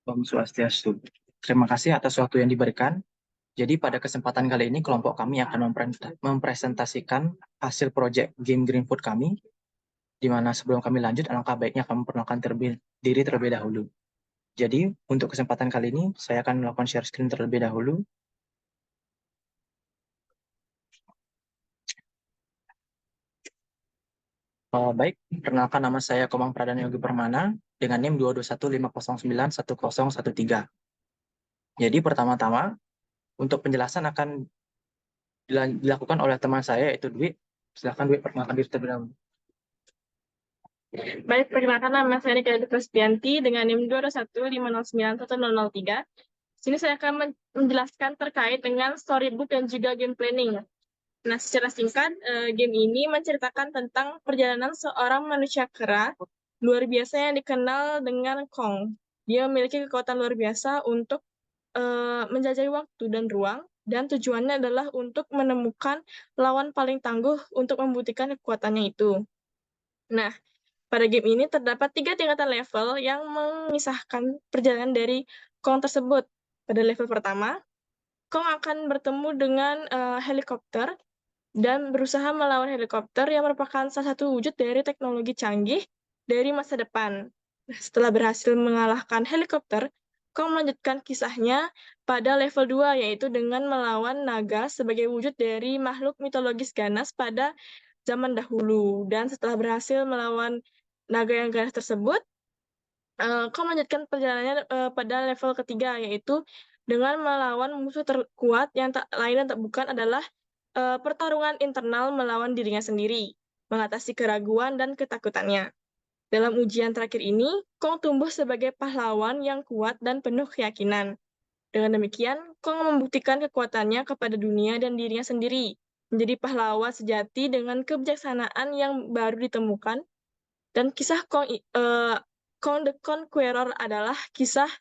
Om Swastiastu. Terima kasih atas waktu yang diberikan. Jadi pada kesempatan kali ini kelompok kami akan mempresentasikan hasil proyek game Greenfoot kami, di mana sebelum kami lanjut, alangkah baiknya kami memperkenalkan diri terlebih dahulu. Jadi untuk kesempatan kali ini, saya akan melakukan share screen terlebih dahulu. Baik, perkenalkan nama saya Komang Pradana Yogi Permana dengan NIM 22150910113. Jadi pertama-tama, untuk penjelasan akan dilakukan oleh teman saya, yaitu Dwi. Silakan Dwi, perkenalkan diri terlebih dahulu. Baik, perkenalkan nama saya Nika Kristianti dengan NIM 22150910103. Sini saya akan menjelaskan terkait dengan storybook dan juga game planning. Nah, secara singkat, game ini menceritakan tentang perjalanan seorang manusia kera luar biasa yang dikenal dengan Kong. Dia memiliki kekuatan luar biasa untuk menjajah waktu dan ruang, dan tujuannya adalah untuk menemukan lawan paling tangguh untuk membuktikan kekuatannya itu. Nah, pada game ini terdapat 3 tingkatan level yang mengisahkan perjalanan dari Kong tersebut. Pada level pertama, Kong akan bertemu dengan helikopter dan berusaha melawan helikopter yang merupakan salah satu wujud dari teknologi canggih dari masa depan. Setelah berhasil mengalahkan helikopter, Kong melanjutkan kisahnya pada level 2, yaitu dengan melawan naga sebagai wujud dari makhluk mitologis ganas pada zaman dahulu. Dan setelah berhasil melawan naga yang ganas tersebut, Kong melanjutkan perjalanannya pada level ketiga, yaitu dengan melawan musuh terkuat yang tak lain dan tak bukan adalah pertarungan internal melawan dirinya sendiri, mengatasi keraguan dan ketakutannya. Dalam ujian terakhir ini, Kong tumbuh sebagai pahlawan yang kuat dan penuh keyakinan. Dengan demikian, Kong membuktikan kekuatannya kepada dunia dan dirinya sendiri, menjadi pahlawan sejati dengan kebijaksanaan yang baru ditemukan. Dan kisah Kong the Conqueror adalah kisah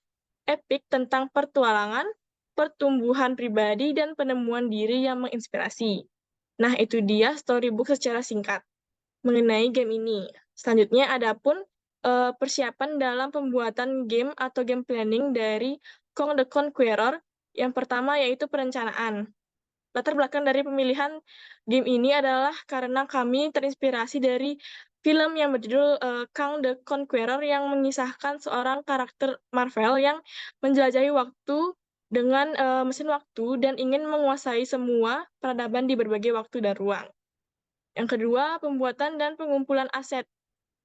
epik tentang pertualangan, pertumbuhan pribadi, dan penemuan diri yang menginspirasi. Nah, itu dia storybook secara singkat mengenai game ini. Selanjutnya, ada pun persiapan dalam pembuatan game atau game planning dari Kong the Conqueror. Yang pertama yaitu perencanaan. Latar belakang dari pemilihan game ini adalah karena kami terinspirasi dari film yang berjudul Kong the Conqueror yang mengisahkan seorang karakter Marvel yang menjelajahi waktu dengan mesin waktu dan ingin menguasai semua peradaban di berbagai waktu dan ruang. Yang kedua, pembuatan dan pengumpulan aset.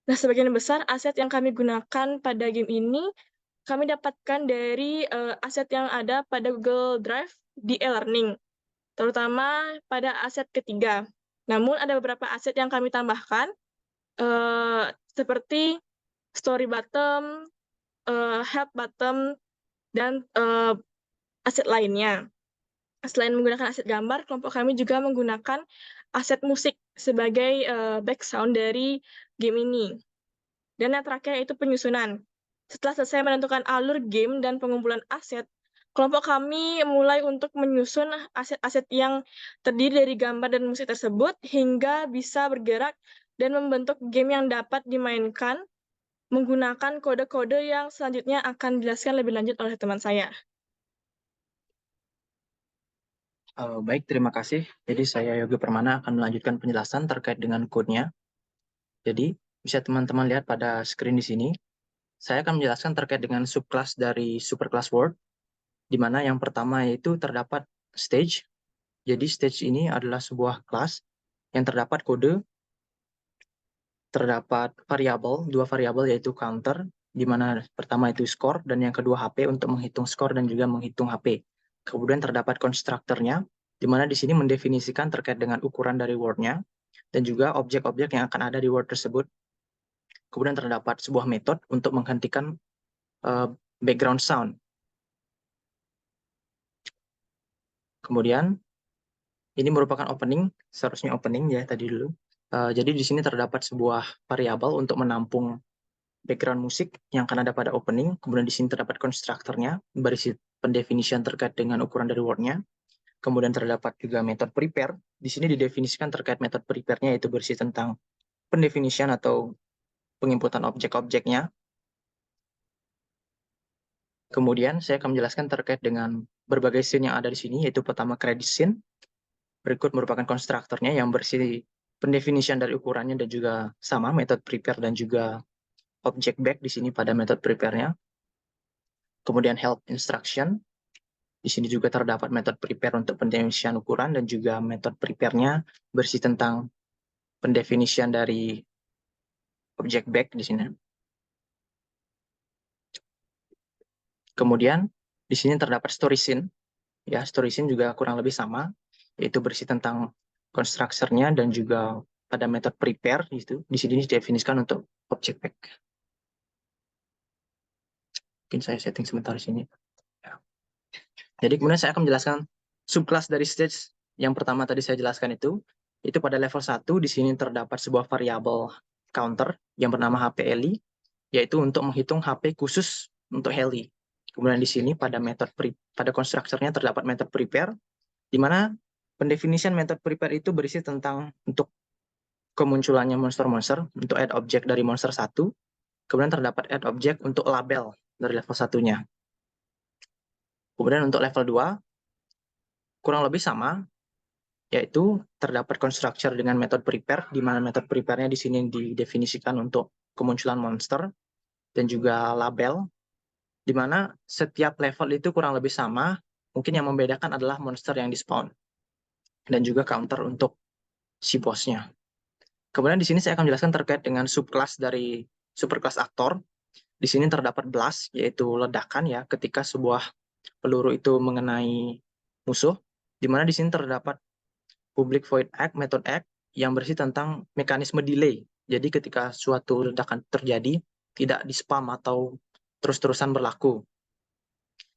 Nah, sebagian besar aset yang kami gunakan pada game ini kami dapatkan dari aset yang ada pada Google Drive di e-learning, terutama pada aset ketiga. Namun ada beberapa aset yang kami tambahkan, seperti story bottom, help bottom, dan aset lainnya. Selain menggunakan aset gambar, kelompok kami juga menggunakan aset musik sebagai background dari game ini. Dan yang terakhir yaitu penyusunan. Setelah selesai menentukan alur game dan pengumpulan aset, kelompok kami mulai untuk menyusun aset-aset yang terdiri dari gambar dan musik tersebut hingga bisa bergerak dan membentuk game yang dapat dimainkan menggunakan kode-kode yang selanjutnya akan dijelaskan lebih lanjut oleh teman saya. Baik, terima kasih. Jadi saya Yogi Permana akan melanjutkan penjelasan terkait dengan code-nya. Jadi bisa teman-teman lihat pada screen di sini. Saya akan menjelaskan terkait dengan subclass dari superclass World, di mana yang pertama yaitu terdapat stage. Jadi stage ini adalah sebuah kelas yang terdapat kode, terdapat variabel, dua variabel yaitu counter, di mana pertama itu score dan yang kedua HP untuk menghitung skor dan juga menghitung HP. Kemudian terdapat konstruktornya, di mana di sini mendefinisikan terkait dengan ukuran dari word-nya dan juga objek-objek yang akan ada di word tersebut. Kemudian terdapat sebuah metode untuk menghentikan background sound. Kemudian ini merupakan opening, seharusnya opening ya tadi dulu. Jadi di sini terdapat sebuah variabel untuk menampung background musik yang akan ada pada opening. Kemudian di sini terdapat konstruktornya, berisi pendefinisian terkait dengan ukuran dari word-nya. Kemudian terdapat juga metode prepare. Di sini didefinisikan terkait metode prepare-nya, yaitu berisi tentang pendefinisian atau penginputan objek-objeknya. Kemudian saya akan menjelaskan terkait dengan berbagai scene yang ada di sini, yaitu pertama credit scene, berikut merupakan konstruktornya yang bersih pendefinisian dari ukurannya dan juga sama method prepare dan juga object back di sini pada method prepare-nya. Kemudian help instruction, di sini juga terdapat method prepare untuk pendefinisian ukuran dan juga method prepare-nya bersih tentang pendefinisian dari object back di sini. Kemudian di sini terdapat story scene. Ya, story scene juga kurang lebih sama, yaitu bersih tentang constructor-nya dan juga pada method prepare itu di sini didefinisikan untuk object back. Mungkin saya setting sebentar di sini. Ya. Jadi kemudian saya akan menjelaskan subclass dari stage yang pertama tadi saya jelaskan itu pada level 1 di sini terdapat sebuah variabel counter yang bernama HP Heli, yaitu untuk menghitung HP khusus untuk Heli. Kemudian di sini pada konstruktornya terdapat method prepare, di mana pendefinisian method prepare itu berisi tentang untuk kemunculannya monster-monster, untuk add object dari monster 1, kemudian terdapat add object untuk label dari level 1-nya. Kemudian untuk level 2, kurang lebih sama, yaitu terdapat constructor dengan method prepare, di mana method prepare-nya di sini didefinisikan untuk kemunculan monster, dan juga label, di mana setiap level itu kurang lebih sama, mungkin yang membedakan adalah monster yang di-spawn, dan juga counter untuk si bosnya. Kemudian di sini saya akan menjelaskan terkait dengan subclass dari superclass aktor. Di sini terdapat blast, yaitu ledakan ya, ketika sebuah peluru itu mengenai musuh, di mana di sini terdapat public void act, method act, yang bersih tentang mekanisme delay. Jadi ketika suatu ledakan terjadi, tidak di-spam atau terus-terusan berlaku.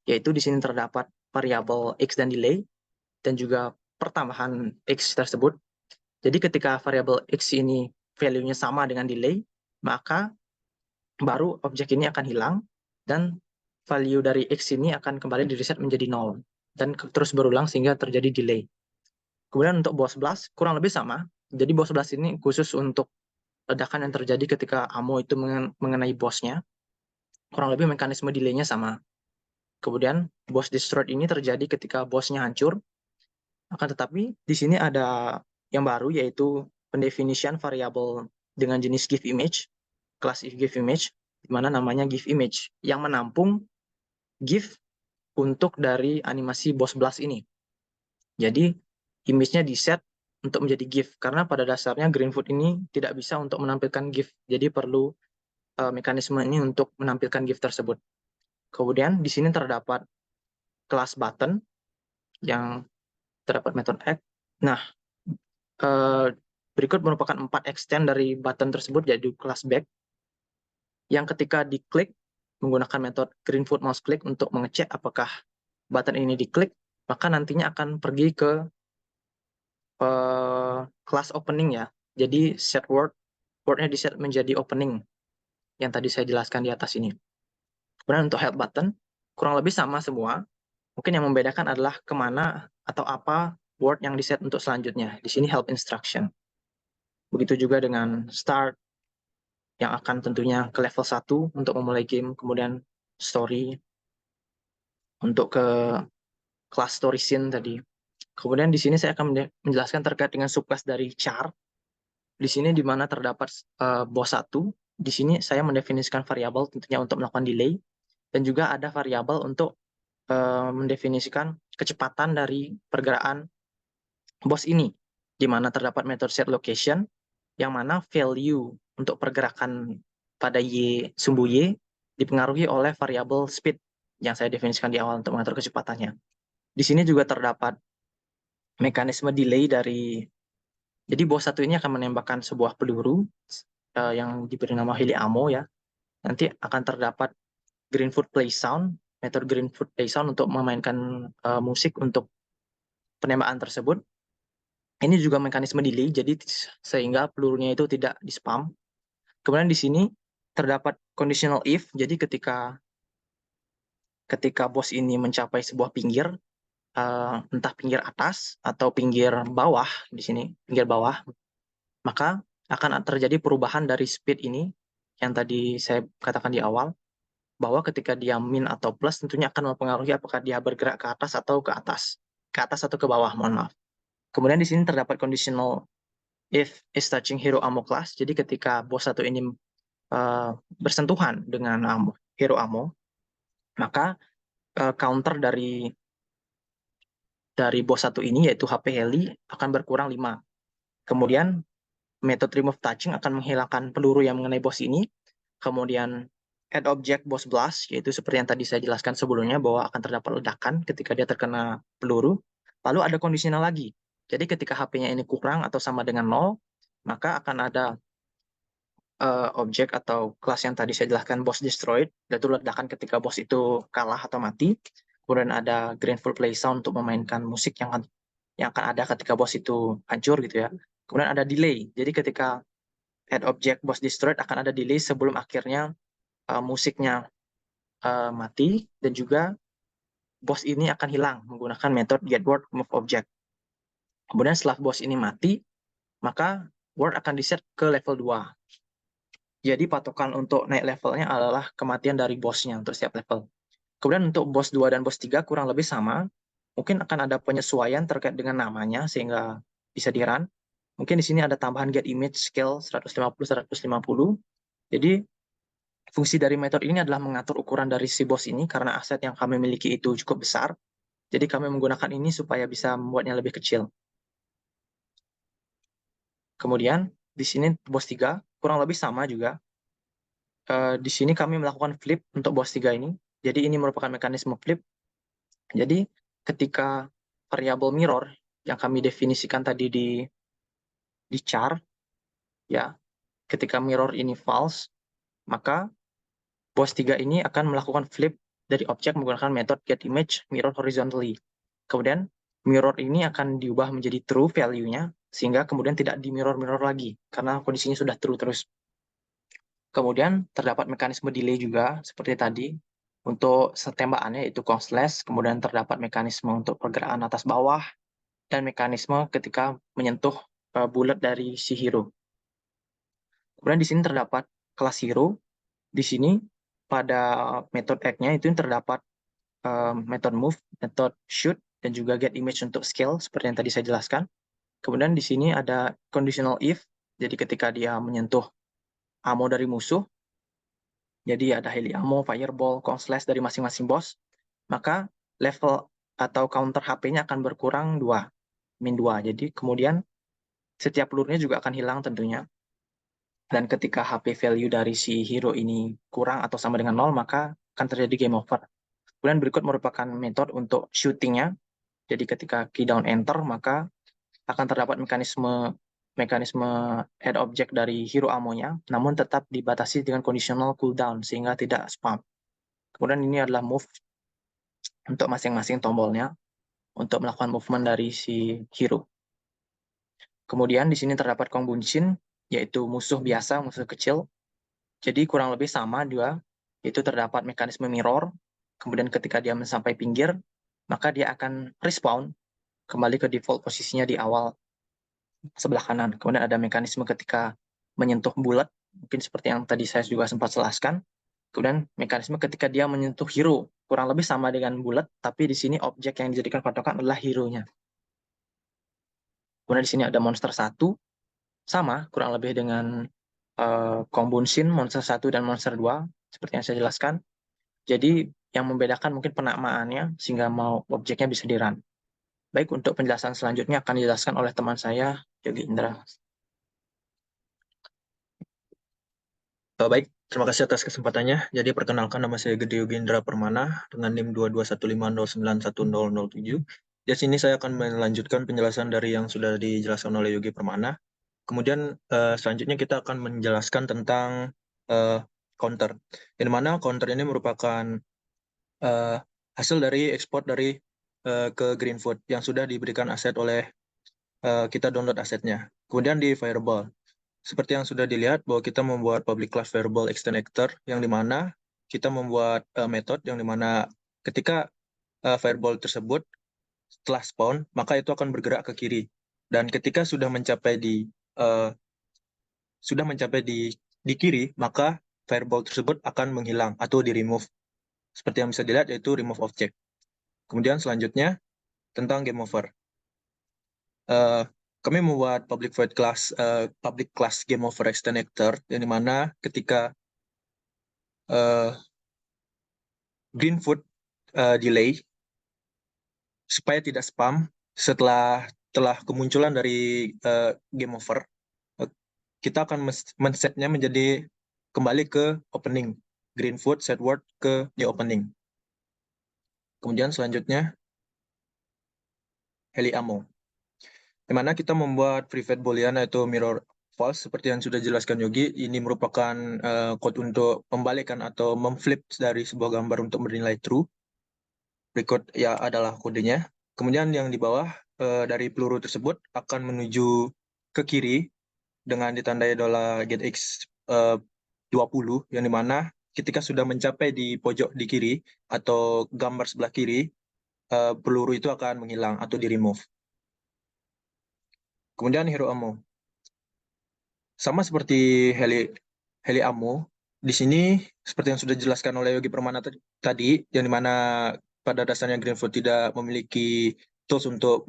Yaitu di sini terdapat variabel X dan delay, dan juga pertambahan X tersebut. Jadi ketika variabel X ini value-nya sama dengan delay, maka baru objek ini akan hilang, dan value dari X ini akan kembali di-reset menjadi 0, dan terus berulang sehingga terjadi delay. Kemudian untuk boss blast kurang lebih sama. Jadi boss blast ini khusus untuk ledakan yang terjadi ketika ammo itu mengenai bossnya. Kurang lebih mekanisme delay-nya sama. Kemudian boss destroyed ini terjadi ketika bossnya hancur. Akan tetapi di sini ada yang baru, yaitu pendefinisian variabel dengan jenis give image, kelas give image, di mana namanya give image, yang menampung give untuk dari animasi boss blast ini. Jadi image-nya di-set untuk menjadi GIF, karena pada dasarnya Greenfoot ini tidak bisa untuk menampilkan GIF, jadi perlu mekanisme ini untuk menampilkan GIF tersebut. Kemudian di sini terdapat kelas button yang terdapat method act. Nah, berikut merupakan 4 extend dari button tersebut, jadi kelas back, yang ketika diklik menggunakan metode Greenfoot mouse click untuk mengecek apakah button ini diklik, maka nantinya akan pergi ke kelas opening ya. Jadi set word-nya di-set menjadi opening yang tadi saya jelaskan di atas ini. Kemudian untuk help button kurang lebih sama semua. Mungkin yang membedakan adalah kemana atau apa word yang di-set untuk selanjutnya. Di sini help instruction. Begitu juga dengan start yang akan tentunya ke level 1 untuk memulai game, kemudian story untuk ke kelas story scene tadi. Kemudian di sini saya akan menjelaskan terkait dengan subclass dari char. Di sini di mana terdapat boss 1, di sini saya mendefinisikan variabel tentunya untuk melakukan delay, dan juga ada variabel untuk mendefinisikan kecepatan dari pergerakan boss ini, di mana terdapat metode set location, yang mana value untuk pergerakan pada sumbu Y dipengaruhi oleh variabel speed yang saya definisikan di awal untuk mengatur kecepatannya. Di sini juga terdapat mekanisme delay dari, jadi boss 1 ini akan menembakkan sebuah peluru yang diberi nama Heli Ammo ya. Nanti akan terdapat Greenfoot Play Sound, metode Greenfoot Play Sound untuk memainkan musik untuk penembakan tersebut. Ini juga mekanisme delay, jadi sehingga pelurunya itu tidak di-spam. Kemudian di sini terdapat conditional if, jadi ketika boss ini mencapai sebuah pinggir, entah pinggir atas atau pinggir bawah, di sini pinggir bawah, maka akan terjadi perubahan dari speed ini yang tadi saya katakan di awal, bahwa ketika dia min atau plus tentunya akan mempengaruhi apakah dia bergerak ke atas atau ke bawah, mohon maaf. Kemudian di sini terdapat conditional if is touching hero ammo class. Jadi ketika bos satu ini bersentuhan dengan hero ammo, maka counter dari bos satu ini yaitu HP Heli akan berkurang 5. Kemudian metode remove touching akan menghilangkan peluru yang mengenai bos ini. Kemudian add object boss blast, yaitu seperti yang tadi saya jelaskan sebelumnya bahwa akan terdapat ledakan ketika dia terkena peluru. Lalu ada conditional lagi. Jadi ketika HP-nya ini kurang atau sama dengan 0, maka akan ada objek atau kelas yang tadi saya jelaskan boss destroyed, yaitu ledakan ketika bos itu kalah atau mati. Kemudian ada Grateful Play Sound untuk memainkan musik yang akan ada ketika bos itu hancur gitu ya. Kemudian ada delay. Jadi ketika add object boss destroyed akan ada delay sebelum akhirnya musiknya mati, dan juga bos ini akan hilang menggunakan metode get word move object. Kemudian setelah bos ini mati, maka word akan diset ke level 2. Jadi patokan untuk naik levelnya adalah kematian dari bosnya untuk setiap level. Kemudian untuk bos 2 dan bos 3 kurang lebih sama. Mungkin akan ada penyesuaian terkait dengan namanya sehingga bisa di-run. Mungkin di sini ada tambahan get image scale 150-150. Jadi fungsi dari metode ini adalah mengatur ukuran dari si bos ini karena aset yang kami miliki itu cukup besar. Jadi kami menggunakan ini supaya bisa membuatnya lebih kecil. Kemudian di sini bos 3 kurang lebih sama juga. Di sini kami melakukan flip untuk bos 3 ini. Jadi ini merupakan mekanisme flip. Jadi ketika variabel mirror yang kami definisikan tadi di char, ya, ketika mirror ini false, maka bos 3 ini akan melakukan flip dari objek menggunakan metode getImage mirror horizontally. Kemudian mirror ini akan diubah menjadi true value-nya, sehingga kemudian tidak di mirror-mirror lagi, karena kondisinya sudah true terus. Kemudian terdapat mekanisme delay juga, seperti tadi, untuk tembakannya yaitu slash, kemudian terdapat mekanisme untuk pergerakan atas bawah, dan mekanisme ketika menyentuh bullet dari si hero. Kemudian di sini terdapat kelas hero. Di sini pada metode act-nya itu terdapat metode move, metode shoot, dan juga get image untuk scale seperti yang tadi saya jelaskan. Kemudian di sini ada conditional if, jadi ketika dia menyentuh ammo dari musuh, jadi ada heli ammo, fireball, slash dari masing-masing boss, maka level atau counter HP-nya akan berkurang 2, min 2. Jadi kemudian setiap pelurunya juga akan hilang tentunya. Dan ketika HP value dari si hero ini kurang atau sama dengan 0, maka akan terjadi game over. Kemudian berikut merupakan metode untuk shooting-nya. Jadi ketika key down enter, maka akan terdapat mekanisme add object dari hero ammo-nya, namun tetap dibatasi dengan conditional cooldown sehingga tidak spam. Kemudian ini adalah move untuk masing-masing tombolnya untuk melakukan movement dari si hero. Kemudian di sini terdapat Kongbunsin, yaitu musuh biasa, musuh kecil. Jadi kurang lebih sama juga, yaitu terdapat mekanisme mirror. Kemudian ketika dia sampai pinggir, maka dia akan respawn kembali ke default posisinya di awal sebelah kanan. Kemudian ada mekanisme ketika menyentuh bullet, mungkin seperti yang tadi saya juga sempat jelaskan. Kemudian mekanisme ketika dia menyentuh hero, kurang lebih sama dengan bullet, tapi di sini objek yang dijadikan patokan adalah hero-nya. Kemudian di sini ada monster 1, sama kurang lebih dengan Kongbunsin, monster 1 dan monster 2, seperti yang saya jelaskan. Jadi yang membedakan mungkin penamaannya sehingga mau objeknya bisa di-run. Baik, untuk penjelasan selanjutnya akan dijelaskan oleh teman saya, Yogi Indra. Baik, terima kasih atas kesempatannya. Jadi perkenalkan, nama saya Gede Yogi Indra Permana dengan NIM 2215091007. Di sini saya akan melanjutkan penjelasan dari yang sudah dijelaskan oleh Yogi Permana. Kemudian selanjutnya kita akan menjelaskan tentang counter. Yang mana counter ini merupakan hasil dari ekspor dari ke Greenfoot yang sudah diberikan aset oleh kita download asetnya. Kemudian di Fireball. Seperti yang sudah dilihat bahwa kita membuat public class variable extend actor yang dimana kita membuat metode yang dimana ketika fireball tersebut setelah spawn maka itu akan bergerak ke kiri, dan ketika sudah mencapai di kiri maka fireball tersebut akan menghilang atau di-remove. Seperti yang bisa dilihat yaitu remove object. Kemudian selanjutnya tentang game over. Kami membuat public class game over extend actor, yang dimana ketika green food delay supaya tidak spam setelah kemunculan dari game over, kita akan men-setnya menjadi kembali ke opening. Green food set word ke new opening. Kemudian selanjutnya Heli Ammo, di mana kita membuat private boolean yaitu mirror false seperti yang sudah dijelaskan Yogi. Ini merupakan code untuk membalikan atau memflip dari sebuah gambar untuk bernilai true. Berikut ya adalah kodenya. Kemudian yang di bawah dari peluru tersebut akan menuju ke kiri dengan ditandai $getX 20, yang dimana ketika sudah mencapai di pojok di kiri atau gambar sebelah kiri, peluru itu akan menghilang atau di-remove. Kemudian hero ammo. Sama seperti heli ammo, di sini seperti yang sudah dijelaskan oleh Yogi Permana tadi, yang dimana pada dasarnya Greenfoot tidak memiliki tools untuk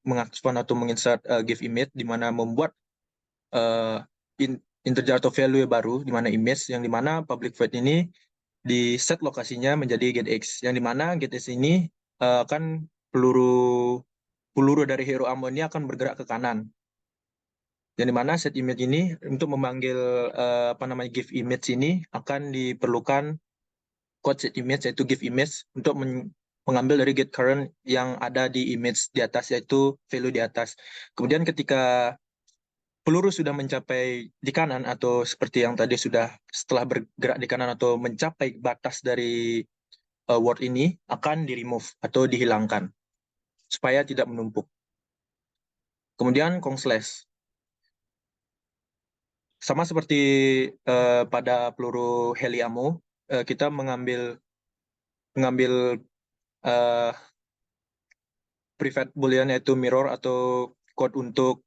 mengaktifkan atau menginsert give image, di mana membuat integer atau value baru, di mana image, yang dimana public void ini di set lokasinya menjadi getX, yang dimana getX ini akan peluru dari hero ammo ini akan bergerak ke kanan, yang dimana set image ini untuk memanggil give image ini akan diperlukan code set image yaitu give image untuk mengambil dari get current yang ada di image di atas, yaitu value di atas. Kemudian ketika peluru sudah mencapai di kanan atau seperti yang tadi setelah bergerak di kanan atau mencapai batas dari word ini akan di-remove atau dihilangkan supaya tidak menumpuk. Kemudian slash. Sama seperti pada peluru heli ammo, kita mengambil private boolean yaitu mirror atau code untuk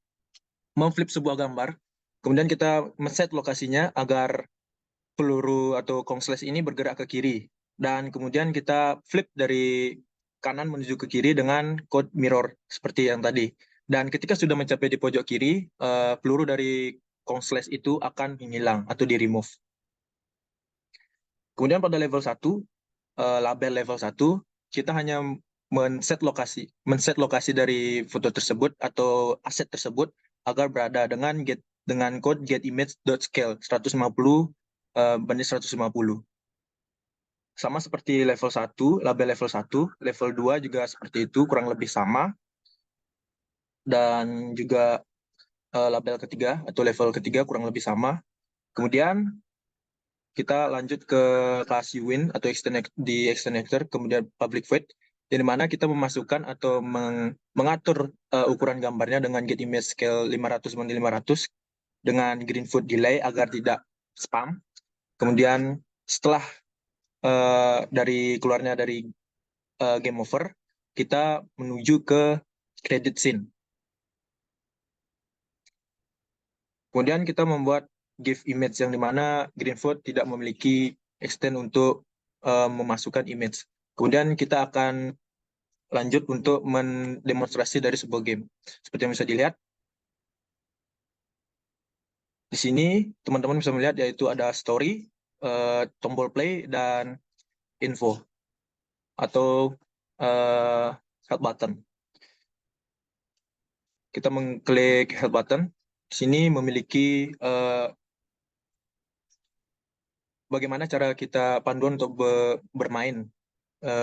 memflip sebuah gambar. Kemudian kita men-set lokasinya agar peluru atau slash ini bergerak ke kiri. Dan kemudian kita flip dari kanan menuju ke kiri dengan code mirror seperti yang tadi. Dan ketika sudah mencapai di pojok kiri, peluru dari slash itu akan menghilang atau di-remove. Kemudian pada level 1, label level 1, kita hanya men-set lokasi dari foto tersebut atau aset tersebut agar berada dengan code getImage.scale 150 banding 150. Sama seperti level 1, label level 1, level 2 juga seperti itu, kurang lebih sama. Dan juga label ketiga atau level ketiga kurang lebih sama. Kemudian kita lanjut ke kelas Uwin atau di extender, kemudian public void, di mana kita memasukkan atau mengatur ukuran gambarnya dengan getImage scale 500 banding 500 dengan Greenfoot delay agar tidak spam. Kemudian setelah dari keluarnya dari game over, kita menuju ke credit scene. Kemudian kita membuat give image, yang dimana Greenfoot tidak memiliki extend untuk memasukkan image. Kemudian kita akan lanjut untuk mendemonstrasi dari sebuah game. Seperti yang bisa dilihat, di sini teman-teman bisa melihat yaitu ada story, tombol play, dan info atau help button. Kita mengklik help button. Di sini memiliki bagaimana cara kita panduan untuk bermain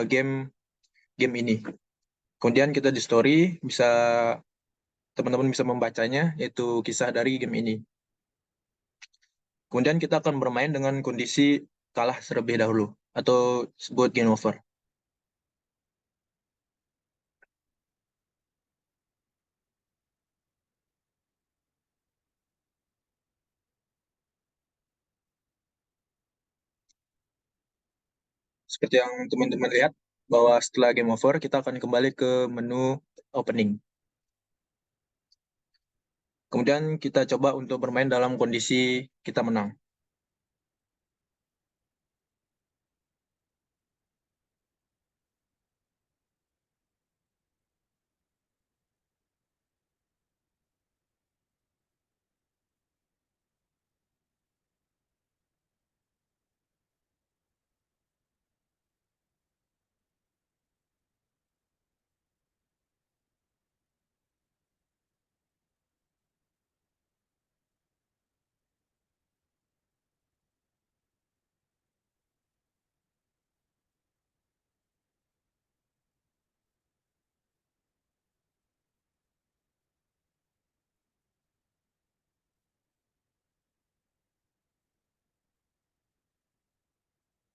game ini. Kemudian kita di story teman-teman bisa membacanya, yaitu kisah dari game ini. Kemudian kita akan bermain dengan kondisi kalah terlebih dahulu atau sebut game over. Seperti yang teman-teman lihat, bahwa setelah game over, kita akan kembali ke menu opening. Kemudian kita coba untuk bermain dalam kondisi kita menang.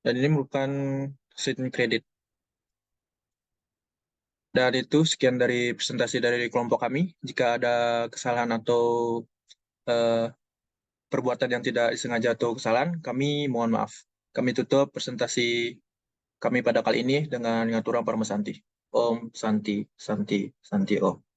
Dan ini merupakan scene kredit. Dan itu sekian dari presentasi dari kelompok kami. Jika ada kesalahan atau perbuatan yang tidak disengaja atau kesalahan, kami mohon maaf. Kami tutup presentasi kami pada kali ini dengan ngaturan Parma Santi. Om Santi, Santi, Santi Om.